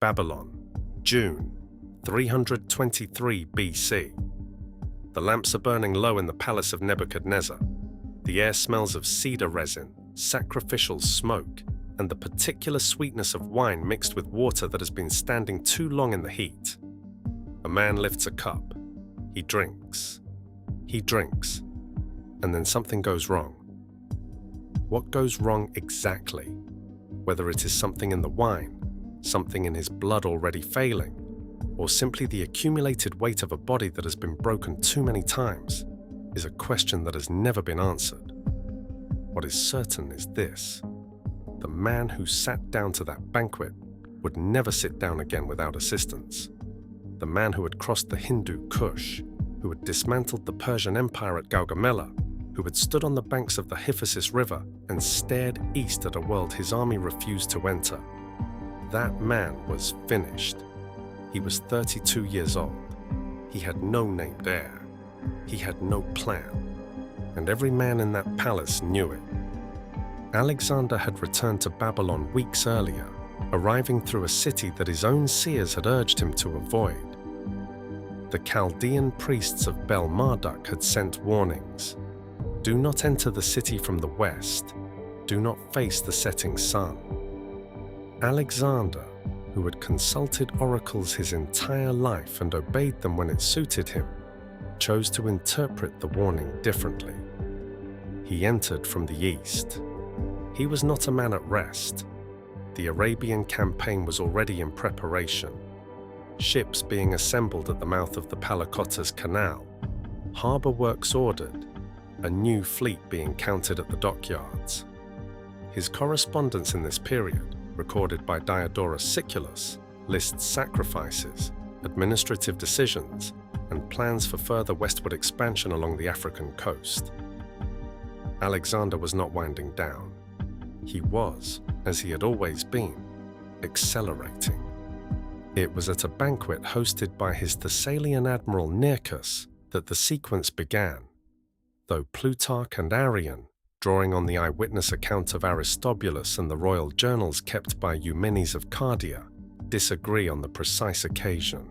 Babylon, June, 323 BC. The lamps are burning low in the palace of Nebuchadnezzar. The air smells of cedar resin, sacrificial smoke, and the particular sweetness of wine mixed with water that has been standing too long in the heat. A man lifts a cup. He drinks. He drinks. And then something goes wrong. What goes wrong exactly? Whether it is something in the wine, something in his blood already failing, or simply the accumulated weight of a body that has been broken too many times, is a question that has never been answered. What is certain is this: the man who sat down to that banquet would never sit down again without assistance. The man who had crossed the Hindu Kush, who had dismantled the Persian Empire at Gaugamela, who had stood on the banks of the Hyphasis River and stared east at a world his army refused to enter. That man was finished. He was 32 years old. He had no named heir. He had no plan. And every man in that palace knew it. Alexander had returned to Babylon weeks earlier, arriving through a city that his own seers had urged him to avoid. The Chaldean priests of Bel Marduk had sent warnings. Do not enter the city from the west. Do not face the setting sun. Alexander, who had consulted oracles his entire life and obeyed them when it suited him, chose to interpret the warning differently. He entered from the east. He was not a man at rest. The Arabian campaign was already in preparation. Ships being assembled at the mouth of the Palacotas Canal, harbor works ordered, a new fleet being counted at the dockyards. His correspondence in this period, recorded by Diodorus Siculus, lists sacrifices, administrative decisions, and plans for further westward expansion along the African coast. Alexander was not winding down. He was, as he had always been, accelerating. It was at a banquet hosted by his Thessalian admiral Nearchus that the sequence began, though Plutarch and Arrian, drawing on the eyewitness account of Aristobulus and the royal journals kept by Eumenes of Cardia, disagree on the precise occasion.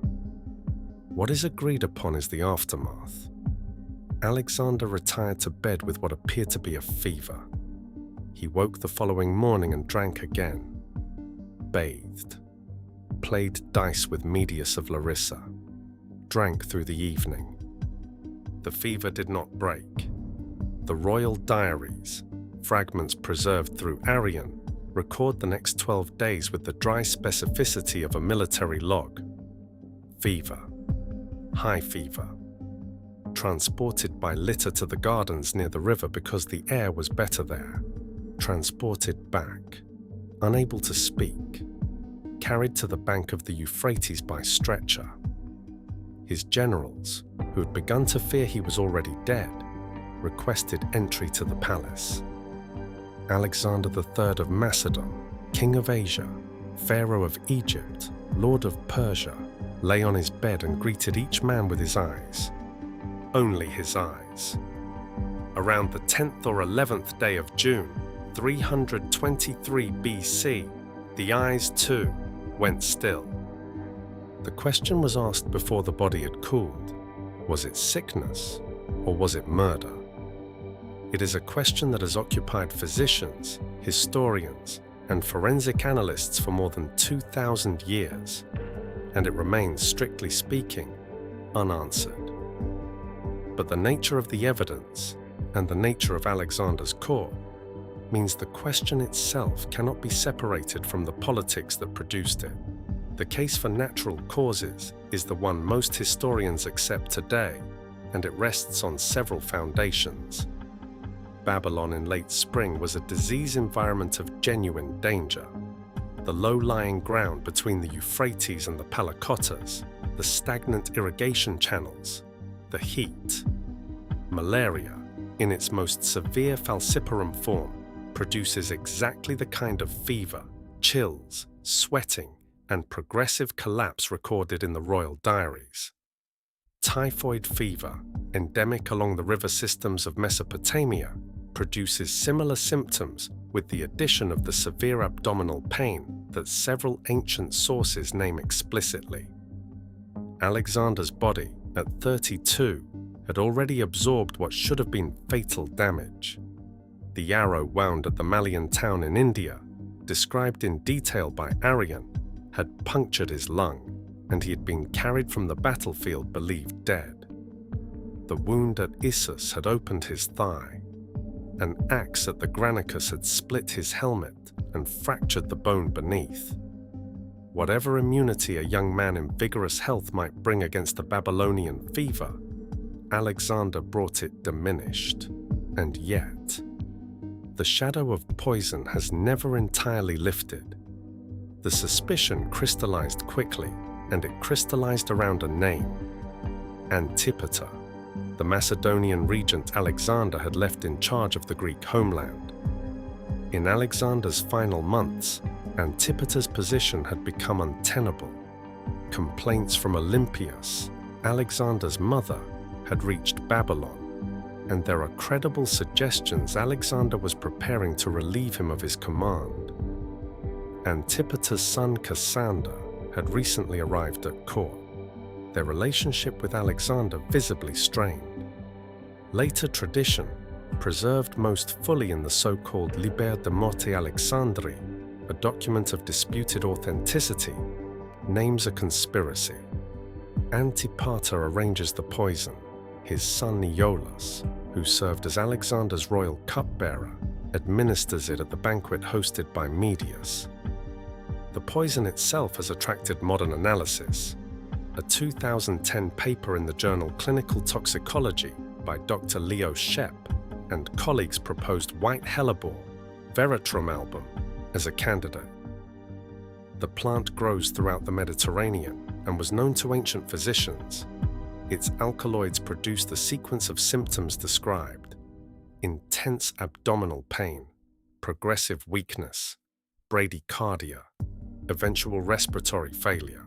What is agreed upon is the aftermath. Alexander retired to bed with what appeared to be a fever. He woke the following morning and drank again, bathed, played dice with Medius of Larissa, drank through the evening. The fever did not break. The royal diaries, fragments preserved through Arrian, record the next 12 days with the dry specificity of a military log. Fever, high fever, transported by litter to the gardens near the river because the air was better there, transported back, unable to speak, carried to the bank of the Euphrates by stretcher. His generals, who had begun to fear he was already dead, requested entry to the palace. Alexander III of Macedon, king of Asia, pharaoh of Egypt, lord of Persia, lay on his bed and greeted each man with his eyes. Only his eyes. Around the 10th or 11th day of June, 323 BC, the eyes too went still. The question was asked before the body had cooled. Was it sickness or was it murder? It is a question that has occupied physicians, historians, and forensic analysts for more than 2,000 years, and it remains, strictly speaking, unanswered. But the nature of the evidence and the nature of Alexander's court means the question itself cannot be separated from the politics that produced it. The case for natural causes is the one most historians accept today, and it rests on several foundations. Babylon in late spring was a disease environment of genuine danger. The low-lying ground between the Euphrates and the Palacotas, the stagnant irrigation channels, the heat. Malaria, in its most severe falciparum form, produces exactly the kind of fever, chills, sweating, and progressive collapse recorded in the royal diaries. Typhoid fever, endemic along the river systems of Mesopotamia, produces similar symptoms with the addition of the severe abdominal pain that several ancient sources name explicitly. Alexander's body, at 32, had already absorbed what should have been fatal damage. The arrow wound at the Malian town in India, described in detail by Arrian, had punctured his lung, and he had been carried from the battlefield believed dead. The wound at Issus had opened his thigh. An axe at the Granicus had split his helmet and fractured the bone beneath. Whatever immunity a young man in vigorous health might bring against the Babylonian fever, Alexander brought it diminished. And yet, the shadow of poison has never entirely lifted. The suspicion crystallized quickly, and it crystallized around a name: Antipater, the Macedonian regent Alexander had left in charge of the Greek homeland. In Alexander's final months, Antipater's position had become untenable. Complaints from Olympias, Alexander's mother, had reached Babylon, and there are credible suggestions Alexander was preparing to relieve him of his command. Antipater's son Cassander had recently arrived at court, their relationship with Alexander visibly strained. Later tradition, preserved most fully in the so-called Liber de Morte Alexandri, a document of disputed authenticity, names a conspiracy. Antipater arranges the poison. His son Iolaus, who served as Alexander's royal cupbearer, administers it at the banquet hosted by Medius. The poison itself has attracted modern analysis. A 2010 paper in the journal Clinical Toxicology by Dr. Leo Shep and colleagues proposed white hellebore, veratrum album, as a candidate. The plant grows throughout the Mediterranean and was known to ancient physicians. Its alkaloids produce the sequence of symptoms described: intense abdominal pain, progressive weakness, bradycardia, eventual respiratory failure.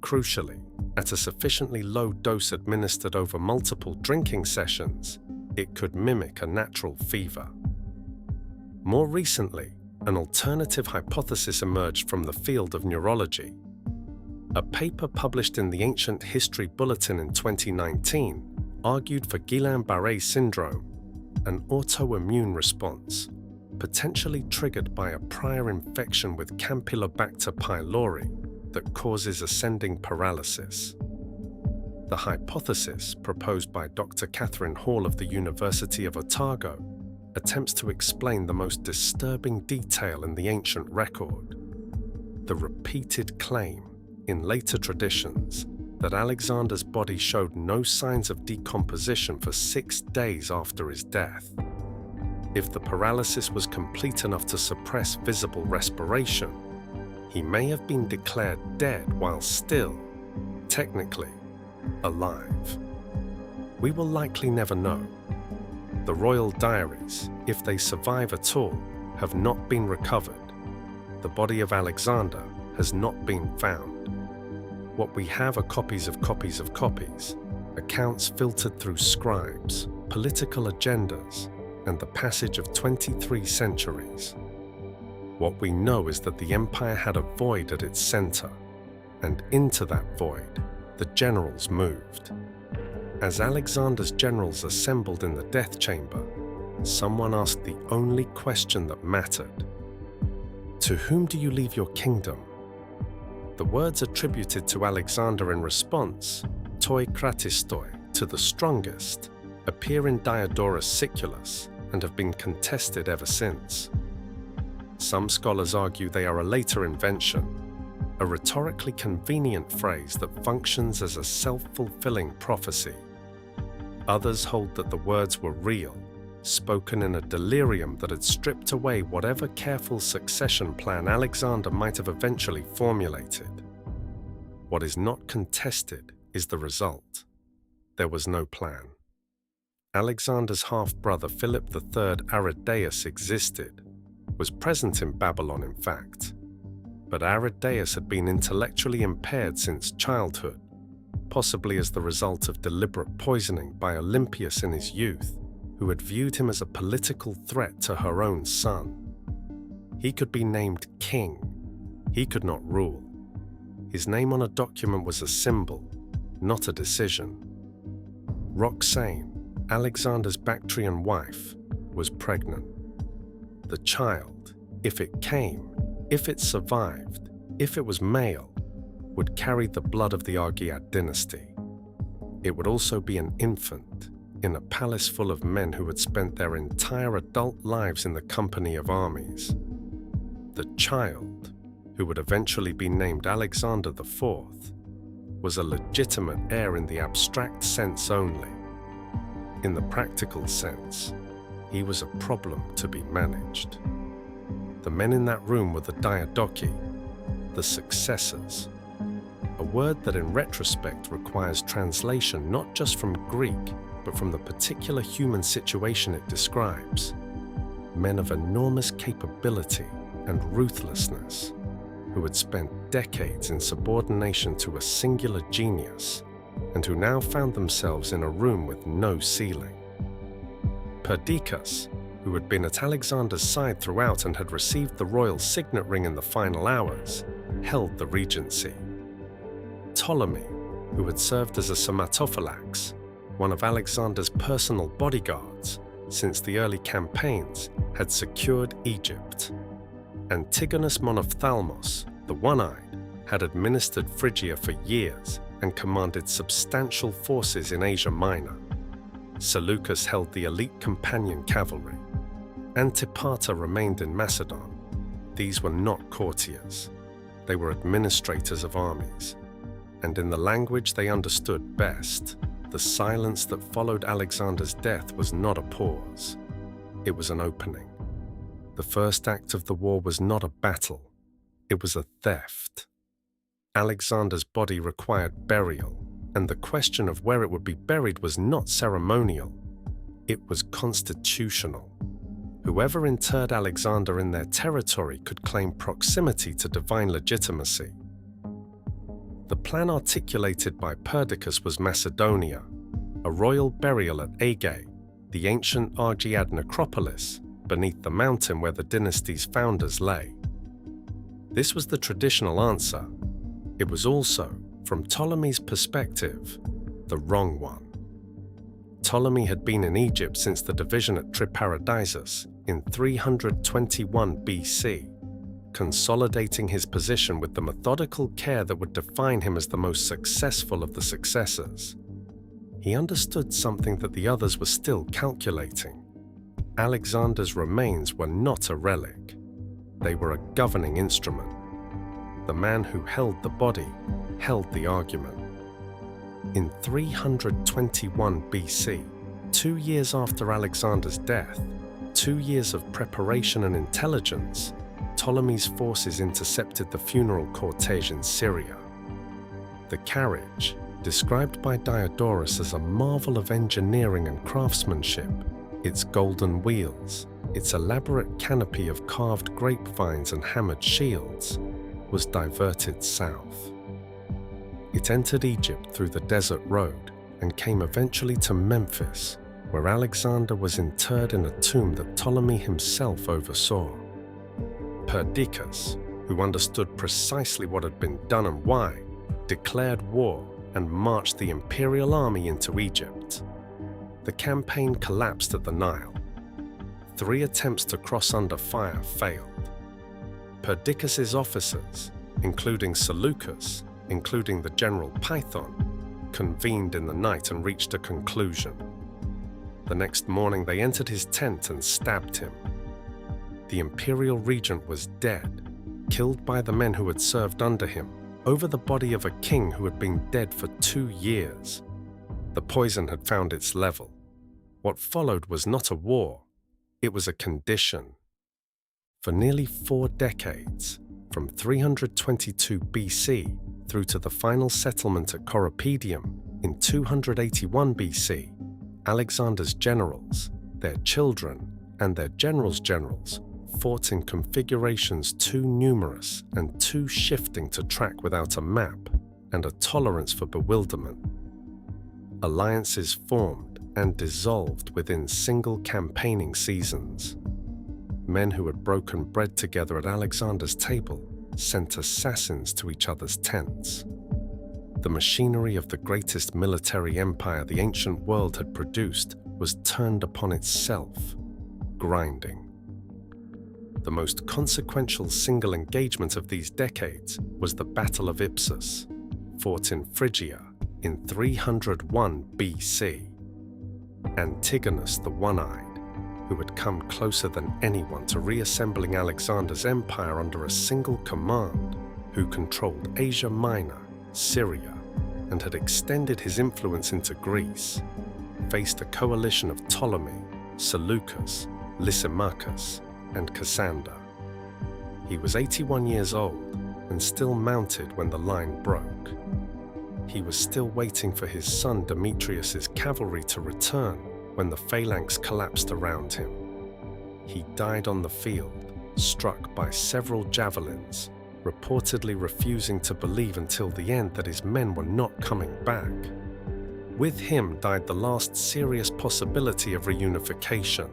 Crucially, at a sufficiently low dose administered over multiple drinking sessions, it could mimic a natural fever. More recently, an alternative hypothesis emerged from the field of neurology. A paper published in the Ancient History Bulletin in 2019 argued for Guillain-Barré syndrome, an autoimmune response, potentially triggered by a prior infection with Campylobacter pylori that causes ascending paralysis. The hypothesis, proposed by Dr. Catherine Hall of the University of Otago, attempts to explain the most disturbing detail in the ancient record: the repeated claim, in later traditions, that Alexander's body showed no signs of decomposition for 6 days after his death. If the paralysis was complete enough to suppress visible respiration, he may have been declared dead while still, technically, alive. We will likely never know. The royal diaries, if they survive at all, have not been recovered. The body of Alexander has not been found. What we have are copies of copies of copies, accounts filtered through scribes, political agendas, and the passage of 23 centuries. What we know is that the empire had a void at its center, and into that void, the generals moved. As Alexander's generals assembled in the death chamber, someone asked the only question that mattered: "To whom do you leave your kingdom?" The words attributed to Alexander in response, toi kratistoi, to the strongest, appear in Diodorus Siculus and have been contested ever since. Some scholars argue they are a later invention, a rhetorically convenient phrase that functions as a self-fulfilling prophecy. Others hold that the words were real, spoken in a delirium that had stripped away whatever careful succession plan Alexander might have eventually formulated. What is not contested is the result. There was no plan. Alexander's half-brother Philip III Aridaeus existed, was present in Babylon in fact, but Aridaeus had been intellectually impaired since childhood, possibly as the result of deliberate poisoning by Olympias in his youth, who had viewed him as a political threat to her own son. He could be named king, He could not rule. His name on a document was a symbol, not a decision. Roxane, Alexander's Bactrian wife, was pregnant. The child, if it came, if it survived, if it was male, would carry the blood of the Argead dynasty. It would also be an infant in a palace full of men who had spent their entire adult lives in the company of armies. The child, who would eventually be named Alexander IV, was a legitimate heir in the abstract sense only. In the practical sense, he was a problem to be managed. The men in that room were the Diadochi, the successors, a word that in retrospect requires translation not just from Greek, but from the particular human situation it describes. Men of enormous capability and ruthlessness, who had spent decades in subordination to a singular genius, and who now found themselves in a room with no ceiling. Perdiccas, who had been at Alexander's side throughout and had received the royal signet ring in the final hours, held the regency. Ptolemy, who had served as a somatophylax, one of Alexander's personal bodyguards since the early campaigns, had secured Egypt. Antigonus Monophthalmos, the one-eyed, had administered Phrygia for years and commanded substantial forces in Asia Minor. Seleucus held the elite companion cavalry. Antipater remained in Macedon. These were not courtiers. They were administrators of armies. And in the language they understood best, the silence that followed Alexander's death was not a pause. It was an opening. The first act of the war was not a battle. It was a theft. Alexander's body required burial, and the question of where it would be buried was not ceremonial. It was constitutional. Whoever interred Alexander in their territory could claim proximity to divine legitimacy. The plan articulated by Perdiccas was Macedonia, a royal burial at Aegae, the ancient Argead necropolis beneath the mountain where the dynasty's founders lay. This was the traditional answer. It was also, from Ptolemy's perspective, the wrong one. Ptolemy had been in Egypt since the division at Triparadisus in 321 BC, consolidating his position with the methodical care that would define him as the most successful of the successors. He understood something that the others were still calculating. Alexander's remains were not a relic. They were a governing instrument. The man who held the body held the argument. In 321 BC, 2 years after Alexander's death, 2 years of preparation and intelligence, Ptolemy's forces intercepted the funeral cortege in Syria. The carriage, described by Diodorus as a marvel of engineering and craftsmanship, its golden wheels, its elaborate canopy of carved grapevines and hammered shields, was diverted south. It entered Egypt through the desert road and came eventually to Memphis, where Alexander was interred in a tomb that Ptolemy himself oversaw. Perdiccas, who understood precisely what had been done and why, declared war and marched the imperial army into Egypt. The campaign collapsed at the Nile. 3 attempts to cross under fire failed. Perdiccas's officers, including Seleucus, including the general Python, convened in the night and reached a conclusion. The next morning they entered his tent and stabbed him. The imperial regent was dead, killed by the men who had served under him, over the body of a king who had been dead for 2 years. The poison had found its level. What followed was not a war, it was a condition. For nearly 4 decades, from 322 BC through to the final settlement at Corupedium in 281 BC, Alexander's generals, their children, and their generals' generals fought in configurations too numerous and too shifting to track without a map and a tolerance for bewilderment. Alliances formed and dissolved within single campaigning seasons. Men who had broken bread together at Alexander's table sent assassins to each other's tents. The machinery of the greatest military empire the ancient world had produced was turned upon itself, grinding. The most consequential single engagement of these decades was the Battle of Ipsus, fought in Phrygia in 301 BC. Antigonus the One-Eyed, who had come closer than anyone to reassembling Alexander's empire under a single command, who controlled Asia Minor, Syria, and had extended his influence into Greece, faced a coalition of Ptolemy, Seleucus, Lysimachus, and Cassander. He was 81 years old and still mounted when the line broke. He was still waiting for his son Demetrius's cavalry to return when the phalanx collapsed around him. He died on the field, struck by several javelins, reportedly refusing to believe until the end that his men were not coming back. With him died the last serious possibility of reunification.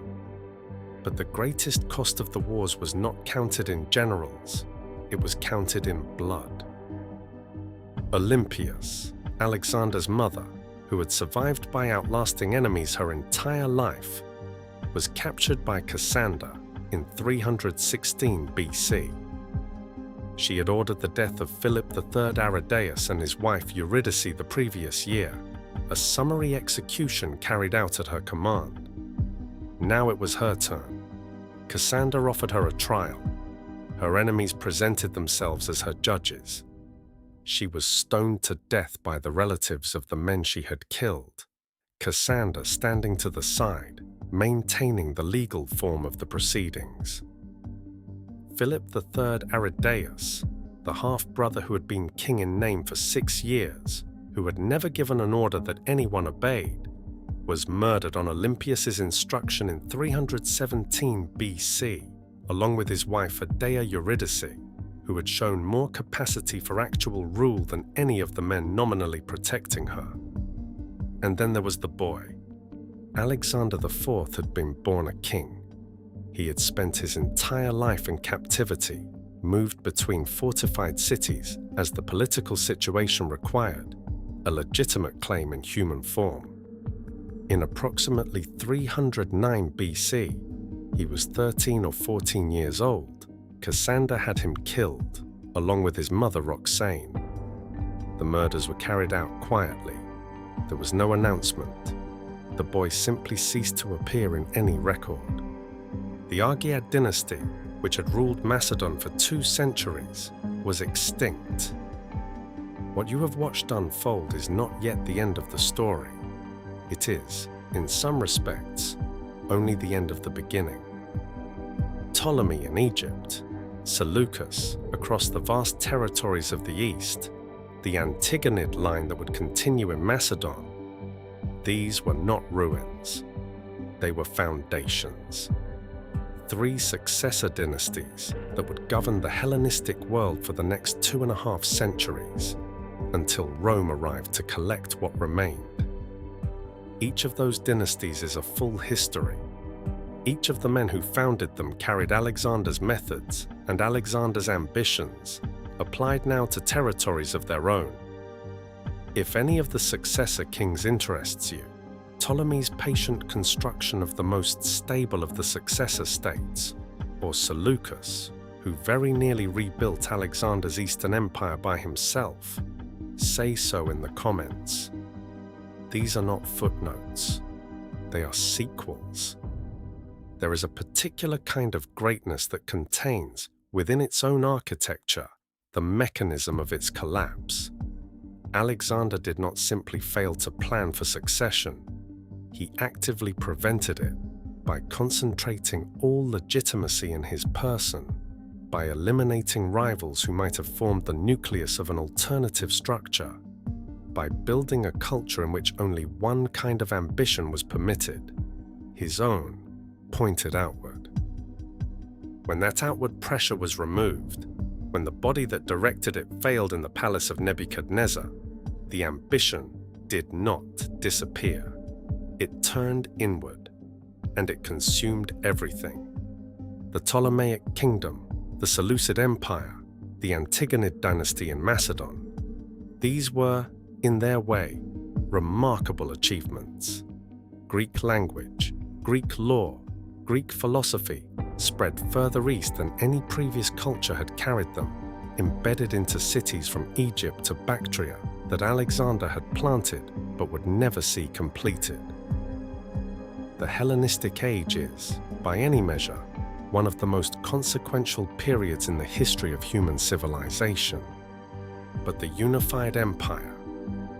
But the greatest cost of the wars was not counted in generals, it was counted in blood. Olympias, Alexander's mother, who had survived by outlasting enemies her entire life, was captured by Cassander in 316 BC. She had ordered the death of Philip III Aridaeus and his wife Eurydice the previous year, a summary execution carried out at her command. Now it was her turn. Cassander offered her a trial. Her enemies presented themselves as her judges. She was stoned to death by the relatives of the men she had killed, Cassander standing to the side, maintaining the legal form of the proceedings. Philip III Aridaeus, the half-brother who had been king in name for 6 years, who had never given an order that anyone obeyed, was murdered on Olympias's instruction in 317 BC, along with his wife Aedia Eurydice, who had shown more capacity for actual rule than any of the men nominally protecting her. And then there was the boy. Alexander IV had been born a king. He had spent his entire life in captivity, moved between fortified cities as the political situation required, a legitimate claim in human form. In approximately 309 BC, he was 13 or 14 years old. Cassander had him killed, along with his mother Roxane. The murders were carried out quietly. There was no announcement. The boy simply ceased to appear in any record. The Argead dynasty, which had ruled Macedon for 2 centuries, was extinct. What you have watched unfold is not yet the end of the story. It is, in some respects, only the end of the beginning. Ptolemy in Egypt, Seleucus across the vast territories of the east, the Antigonid line that would continue in Macedon, these were not ruins. They were foundations. 3 successor dynasties that would govern the Hellenistic world for the next 2.5 centuries, until Rome arrived to collect what remained. Each of those dynasties is a full history. Each of the men who founded them carried Alexander's methods and Alexander's ambitions, applied now to territories of their own. If any of the successor kings interests you, Ptolemy's patient construction of the most stable of the successor states, or Seleucus, who very nearly rebuilt Alexander's Eastern Empire by himself, say so in the comments. These are not footnotes. They are sequels. There is a particular kind of greatness that contains, within its own architecture, the mechanism of its collapse. Alexander did not simply fail to plan for succession. He actively prevented it by concentrating all legitimacy in his person, by eliminating rivals who might have formed the nucleus of an alternative structure, by building a culture in which only one kind of ambition was permitted, his own, pointed outward. When that outward pressure was removed, when the body that directed it failed in the palace of Nebuchadnezzar, the ambition did not disappear. It turned inward, and it consumed everything. The Ptolemaic kingdom, the Seleucid Empire, the Antigonid dynasty in Macedon. These were, in their way, remarkable achievements. Greek language, Greek law, Greek philosophy spread further east than any previous culture had carried them, embedded into cities from Egypt to Bactria that Alexander had planted but would never see completed. The Hellenistic age is, by any measure, one of the most consequential periods in the history of human civilization. But the unified empire,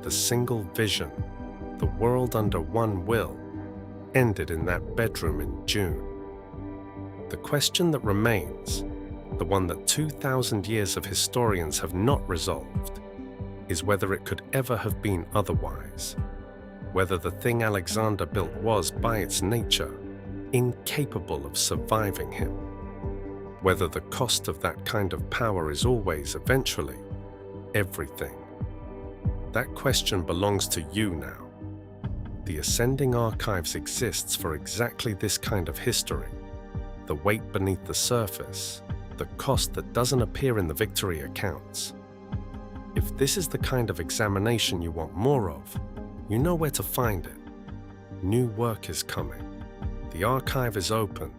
the single vision, the world under one will, ended in that bedroom in June. The question that remains, the one that 2,000 years of historians have not resolved, is whether it could ever have been otherwise, whether the thing Alexander built was, by its nature, incapable of surviving him, whether the cost of that kind of power is always, eventually, everything. That question belongs to you now. The Ascending Archives exists for exactly this kind of history, the weight beneath the surface, the cost that doesn't appear in the victory accounts. If this is the kind of examination you want more of, you know where to find it. New work is coming. The archive is open.